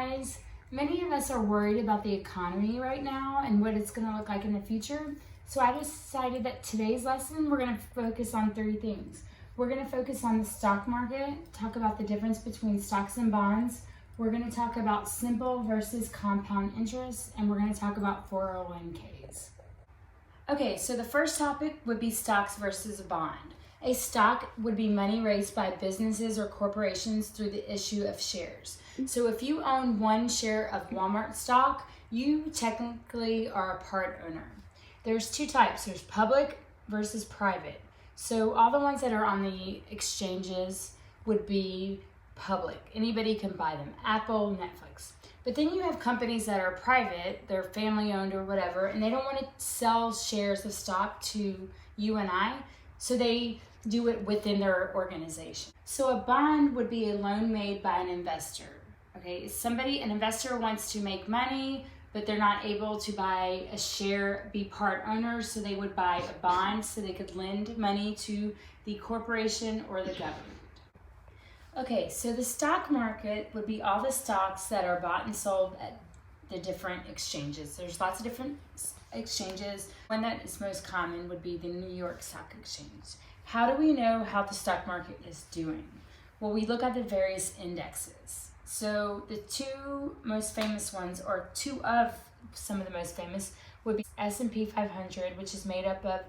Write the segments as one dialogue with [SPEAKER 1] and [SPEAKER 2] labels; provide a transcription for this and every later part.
[SPEAKER 1] guys. Many of us are worried about the economy right now and what it's going to look like in the future. So I decided that today's lesson, we're going to focus on three things. We're going to focus on the stock market, talk about the difference between stocks and bonds. We're going to talk about simple versus compound interest, and we're going to talk about 401ks. Okay, so the first topic would be stocks versus a bond. A stock would be money raised by businesses or corporations through the issue of shares. So if you own one share of Walmart stock, you technically are a part owner. There's two types. There's public versus private. So all the ones that are on the exchanges would be public. Anybody can buy them. Apple, Netflix. But then you have companies that are private, they're family owned or whatever, and they don't want to sell shares of stock to you and I, so they do it within their organization. So a bond would be a loan made by an investor. Okay, an investor wants to make money, but they're not able to buy a share, be part owners, so they would buy a bond so they could lend money to the corporation or the government. Okay, so the stock market would be all the stocks that are bought and sold at the different exchanges. There's lots of different exchanges. One that is most common would be the New York Stock Exchange. How do we know how the stock market is doing? Well, we look at the various indexes. So the two most famous ones, or two of some of the most famous, would be S&P 500, which is made up of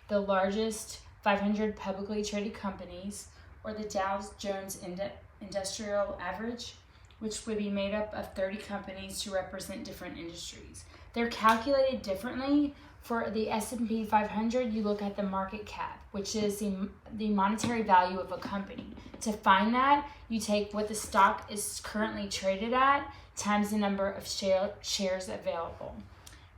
[SPEAKER 1] the largest 500 publicly traded companies, or the Dow Jones Industrial Average, which would be made up of 30 companies to represent different industries. They're calculated differently. For the S&P 500, you look at the market cap, which is the monetary value of a company. To find that, you take what the stock is currently traded at times the number of shares available.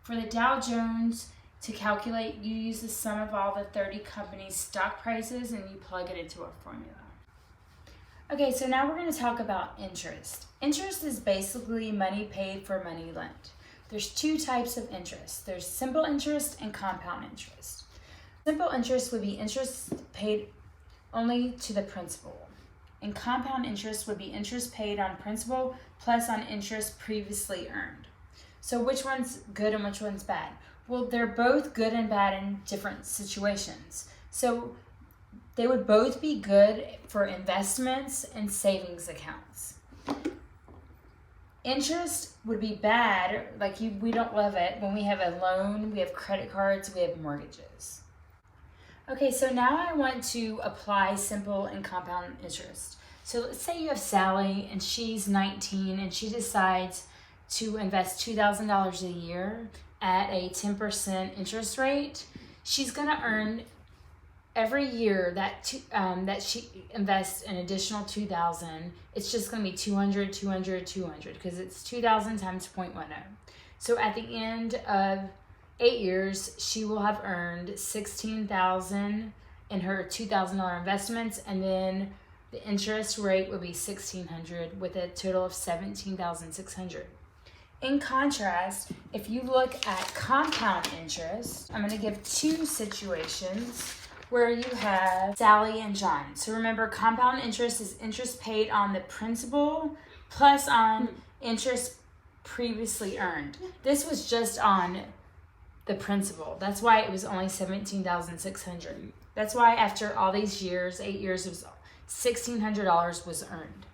[SPEAKER 1] For the Dow Jones, to calculate, you use the sum of all the 30 companies' stock prices and you plug it into a formula. Okay, so now we're going to talk about interest. Interest is basically money paid for money lent. There's two types of interest. There's simple interest and compound interest. Simple interest would be interest paid only to the principal. And compound interest would be interest paid on principal plus on interest previously earned. So which one's good and which one's bad? Well, they're both good and bad in different situations. So they would both be good for investments and savings accounts. Interest would be bad, we don't love it when we have a loan, we have credit cards, we have mortgages. Okay, so now I want to apply simple and compound interest. So let's say you have Sally and she's 19 and she decides to invest $2,000 a year at a 10% interest rate. She's going to earn every year that she invests an additional $2,000, it's just going to be 200, 200, 200 because it's 2,000 times 0.10. So at the end of 8 years, she will have earned $16,000 in her $2,000 investments, and then the interest rate would be $1,600 with a total of $17,600. In contrast, if you look at compound interest, I'm going to give two situations where you have Sally and John. So remember, compound interest is interest paid on the principal plus on interest previously earned. This was just on the principal. That's why it was only $17,600. That's why after all these years, 8 years, it was $1,600 was earned.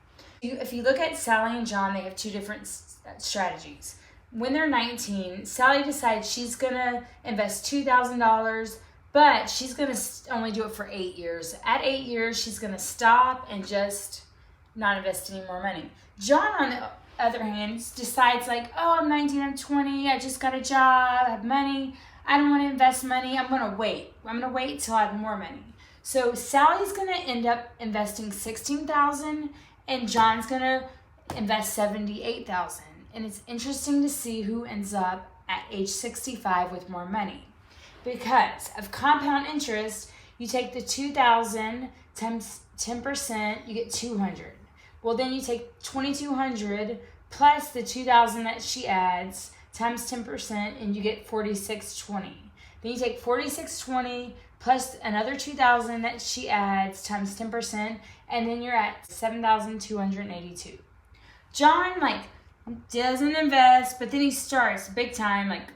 [SPEAKER 1] If you look at Sally and John, they have two different strategies. When they're 19, Sally decides she's gonna invest $2,000, but she's going to only do it for 8 years. At 8 years, she's going to stop and just not invest any more money. John, on the other hand, decides I'm 19, I'm 20, I just got a job, I have money, I don't want to invest money, I'm going to wait. I'm going to wait till I have more money. So Sally's going to end up investing $16,000 and John's going to invest $78,000. And it's interesting to see who ends up at age 65 with more money. Because of compound interest, you take the $2,000 times 10%, you get $200. Well, then you take $2,200 plus the $2,000 that she adds times 10%, and you get $4,620. Then you take $4,620 plus another $2,000 that she adds times 10%, and then you're at $7,282. John doesn't invest, but then he starts big time, like,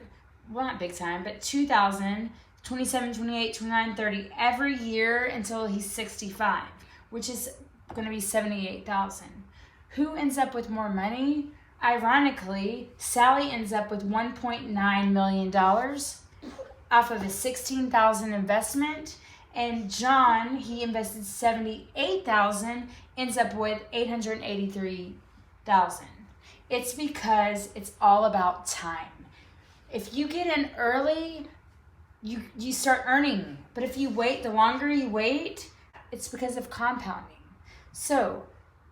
[SPEAKER 1] well, not big time, but 2,000, 27, 28, 29, 30 every year until he's 65, which is going to be 78,000. Who ends up with more money? Ironically, Sally ends up with $1.9 million off of a $16,000 investment, and John, he invested $78,000, ends up with $883,000. It's because it's all about time. If you get in early, you start earning. But if you wait, the longer you wait, it's because of compounding. So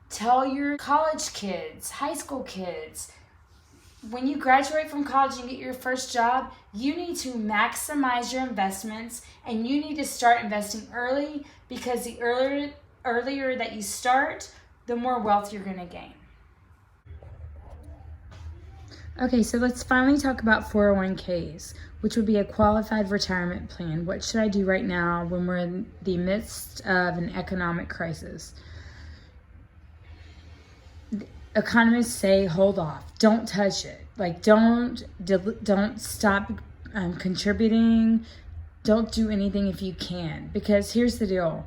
[SPEAKER 1] tell your college kids, high school kids, when you graduate from college and get your first job, you need to maximize your investments, and you need to start investing early, because the earlier that you start, the more wealth you're going to gain. Okay, so let's finally talk about 401ks, which would be a qualified retirement plan. What should I do right now when we're in the midst of an economic crisis? Economists say hold off, don't touch it. Like, don't stop contributing. Don't do anything if you can, because here's the deal.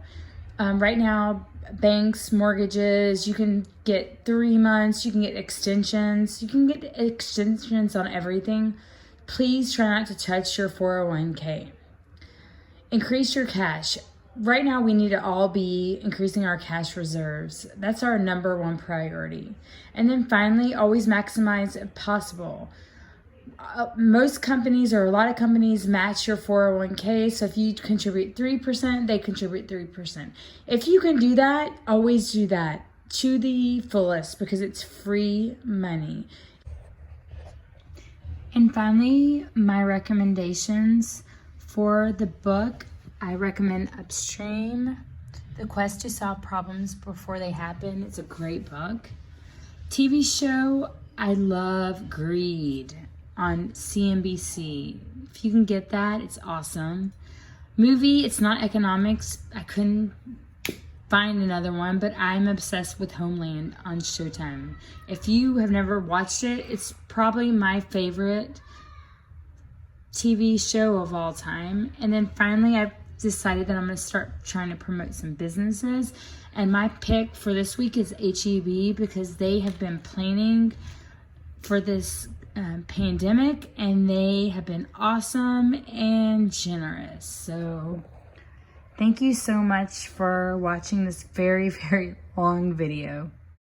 [SPEAKER 1] Right now, banks, mortgages, you can get 3 months, you can get extensions. You can get extensions on everything. Please try not to touch your 401k. Increase your cash. Right now, we need to all be increasing our cash reserves. That's our number one priority. And then finally, always maximize if possible. Most companies, or a lot of companies, match your 401k. So if you contribute 3%, they contribute 3%. If you can do that, always do that to the fullest, because it's free money. And finally, my recommendations for the book. I recommend Upstream, The Quest to Solve Problems Before They Happen. It's a great book. TV show, I love Greed on CNBC. If you can get that, it's awesome. Movie, it's not economics. I couldn't find another one, but I'm obsessed with Homeland on Showtime. If you have never watched it, it's probably my favorite TV show of all time. And then finally, I've decided that I'm going to start trying to promote some businesses. And my pick for this week is HEB, because they have been planning for this pandemic, and they have been awesome and generous. So thank you so much for watching this very, very long video.